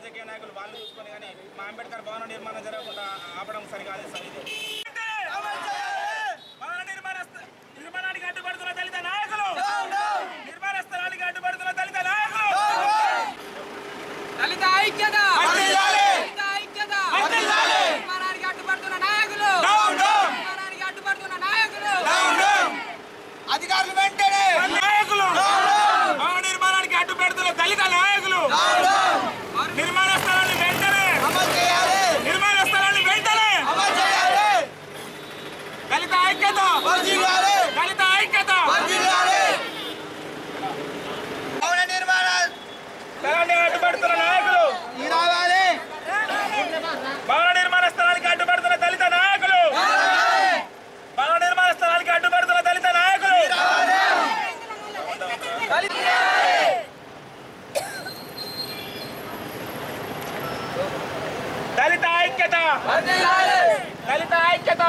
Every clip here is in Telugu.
రాజకీయ నాయకులు వాళ్ళు చూసుకొని కానీ మా అంబేద్కర్ భవన నిర్మాణం జరగకుండా ఆపడం సరికాదు సార్. ఇది భవన నిర్మాణానికి అడ్డుపడుతున్న దళిత నాయకులు, నిర్మాణ స్థలానికి అడ్డుపడుతున్న దళిత నాయకులు, దళిత ఐక్యత, దళిత ఐక్యత, నిర్మాణానికి అడ్డుపడుతున్న నాయకులు, నిర్మాణానికి అడ్డుపడుతున్న నాయకులు, అధికారులు వెంటనే నాయకులు, భవన నిర్మాణానికి అడ్డుపెడుతున్న దళిత నాయకులు, నిర్మాణ స్థలాన్ని వెంటనే అమలు చేయాలి, నిర్మాణ స్థలాన్ని వెంటనే అమలు చేయాలి, దళిత ఐక్యత, వర్ధిల్లాలి, దళిత ఐక్యత, వర్ధిల్లాలి. భవన నిర్మాణ స్థలాన్ని అడ్డుపడుతున్న నాయకులు, రావాలి, భవన నిర్మాణ స్థలానికి అడ్డుపడుతున్న దళిత నాయకులు, భవన నిర్మాణ స్థలానికి అడ్డుపడుతున్న దళిత నాయకులు, దళిత ఐక్యత, దళిత ఐక్యత.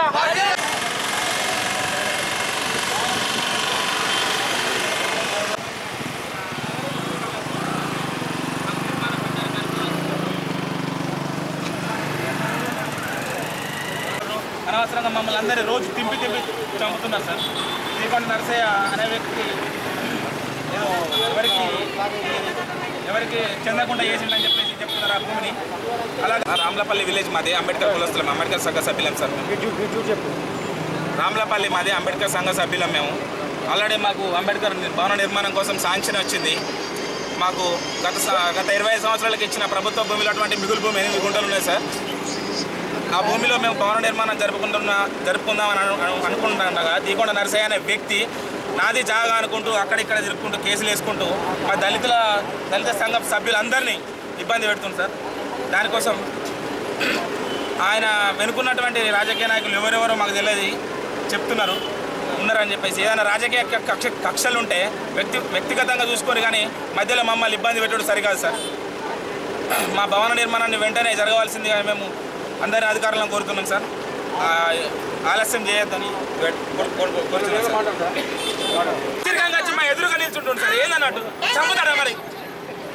అనవసరంగా మమ్మల్ని అందరి రోజు తింపి చంపుతున్నారు సార్. శ్రీకొండ నరసయ్య అనే వ్యక్తి ఏదో ఎవరికి చెందకుండా చేసిండని చెప్పేసి చెప్తున్నారు ఆ భూమిని. అలాగే రామ్లపల్లి విలేజ్ మాది, అంబేద్కర్ కులస్తులం, అంబేద్కర్ సంఘ సభ్యులం సార్. రామ్లపల్లి మాది, అంబేద్కర్ సంఘ సభ్యులం మేము. ఆల్రెడీ మాకు అంబేద్కర్ భవన నిర్మాణం కోసం శాంక్షన్ వచ్చింది. మాకు గత 25 సంవత్సరాలకు ఇచ్చిన ప్రభుత్వ భూమిలో అటువంటి మిగులు భూమి 8 గుంటలు ఉన్నాయి సార్. ఆ భూమిలో మేము భవన నిర్మాణం జరుపుకుందామని అనుకుంటుండగా దీకొండ నరసయ్య అనే వ్యక్తి నాది జాగా అనుకుంటూ అక్కడిక్కడ తిరుక్కుంటూ కేసులు వేసుకుంటూ మా దళిత సంఘ సభ్యులందరినీ ఇబ్బంది పెడుతుంది సార్. దానికోసం ఆయన వెనుకున్నటువంటి రాజకీయ నాయకులు ఎవరెవరో మాకు తెలియదు చెప్తున్నారు ఉన్నారని చెప్పేసి. ఏదైనా రాజకీయ కక్షలు ఉంటే వ్యక్తిగతంగా చూసుకొని కానీ మధ్యలో మమ్మల్ని ఇబ్బంది పెట్టడం సరికాదు సార్. మా భవన నిర్మాణాన్ని వెంటనే జరగవలసిందిగా మేము అందరి అధికారులను కోరుతున్నాం సార్. ఆలస్యం చేయొద్దని వచ్చి మా ఎదురుగా నిల్చుంటుంది సార్. ఏందన్నట్టు చంపుతారా మరి,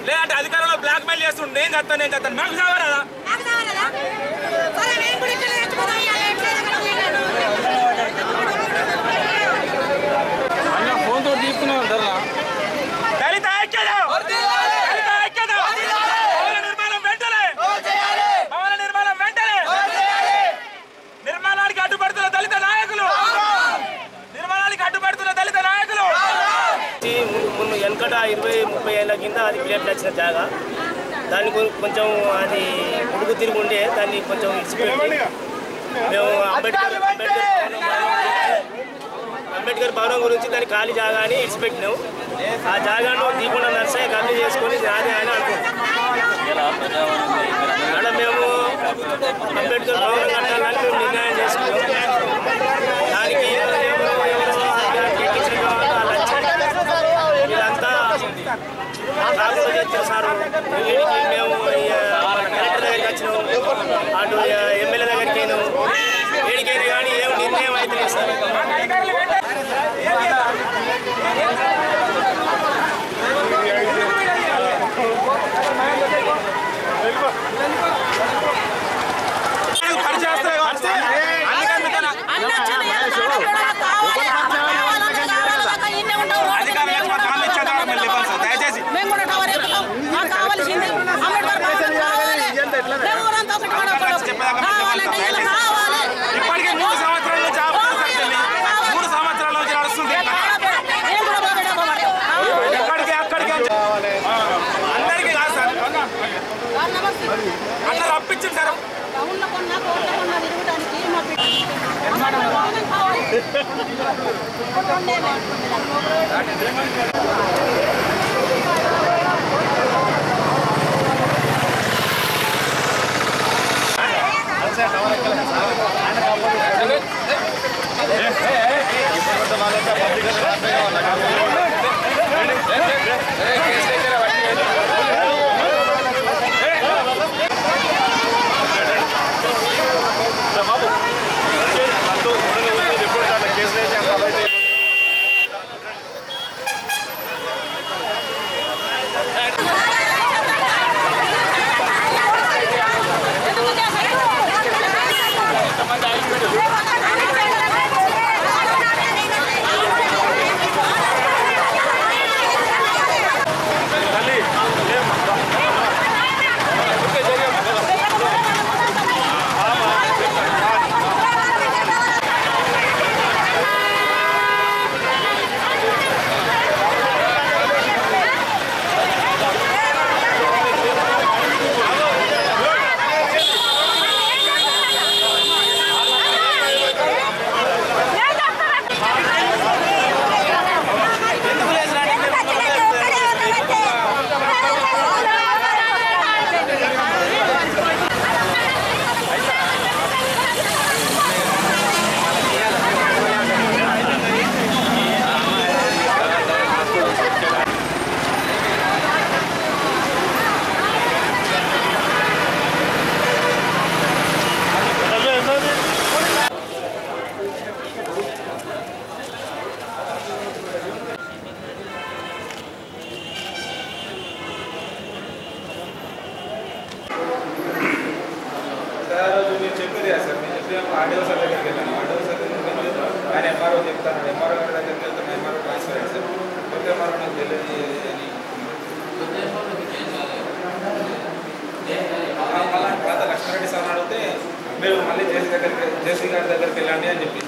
లేదంటే అధికారంలో బ్లాక్ మెయిల్ చేస్తుండే నేను చేస్తాను మాకు కావాలా? ఫోన్ తోటి తీసుకున్నాం ధరలా. దళిత ఐక్యత, దళిత ఐక్యత, భవన నిర్మాణం వెంటనే, భవన నిర్మాణం వెంటనే, నిర్మాణానికి అడ్డుపడుతున్న దళిత నాయకులు, నిర్మాణానికి అడ్డుపడుతున్న దళిత నాయకులు. వెనకట 20-30 ఏళ్ళ కింద అది ప్లేట్లు వచ్చిన జాగా, దాన్ని కొంచెం అది ఉడుకు తిరిగి ఉండే దాన్ని కొంచెం ఇచ్చిపెట్టి మేము అంబేద్కర్ భవనం గురించి దాన్ని ఖాళీ జాగా అని ఇచ్చిపెట్టినాం. ఆ జాగాను దీకొండ నరసయ్య కబ్జా చేసుకొని రాదే అని అనుకుంటాం. అక్కడ మేము అంబేద్కర్ భవనం కట్టాలని మేము నిర్ణయం చేసుకున్నాం. దానికి వీళ్ళంతా కాకుండా చేస్తారు సార్. మేము కలెక్టర్ దగ్గరికి వచ్చినాం, అటు ఎమ్మెల్యే దగ్గరికి అయినాం, ఏడికైనా కానీ ఏం నిర్ణయం అవుతుంది సార్. ఇప్పటికే 3 సంవత్సరాల నుంచి 3 సంవత్సరాల నుంచి నడుస్తుంది. అక్కడికి అందరికీ కాదు సార్, అట్లా రప్పించింది సార్. తెలియదు సార్. మేము చెప్పినప్పుడు ఆర్డీఓ సార్ దగ్గరికి వెళ్ళాను. ఆర్డీఓ సార్ దగ్గరికి వెళ్ళి ఆయన ఎంఆర్ఓ చెప్తాను. ఎంఆర్ఓ గారి దగ్గరికి వెళ్తాను. ఎంఆర్ఓ ట్రాన్స్ఫర్ అయ్యారు సార్. కొత్త ఎంఆర్ఓ నాకు తెలియదు అని తర్వాత లక్ష్మారెడ్డి సార్ అడిగితే మీరు మళ్ళీ జేసీ గారి దగ్గరికి వెళ్ళండి అని చెప్పి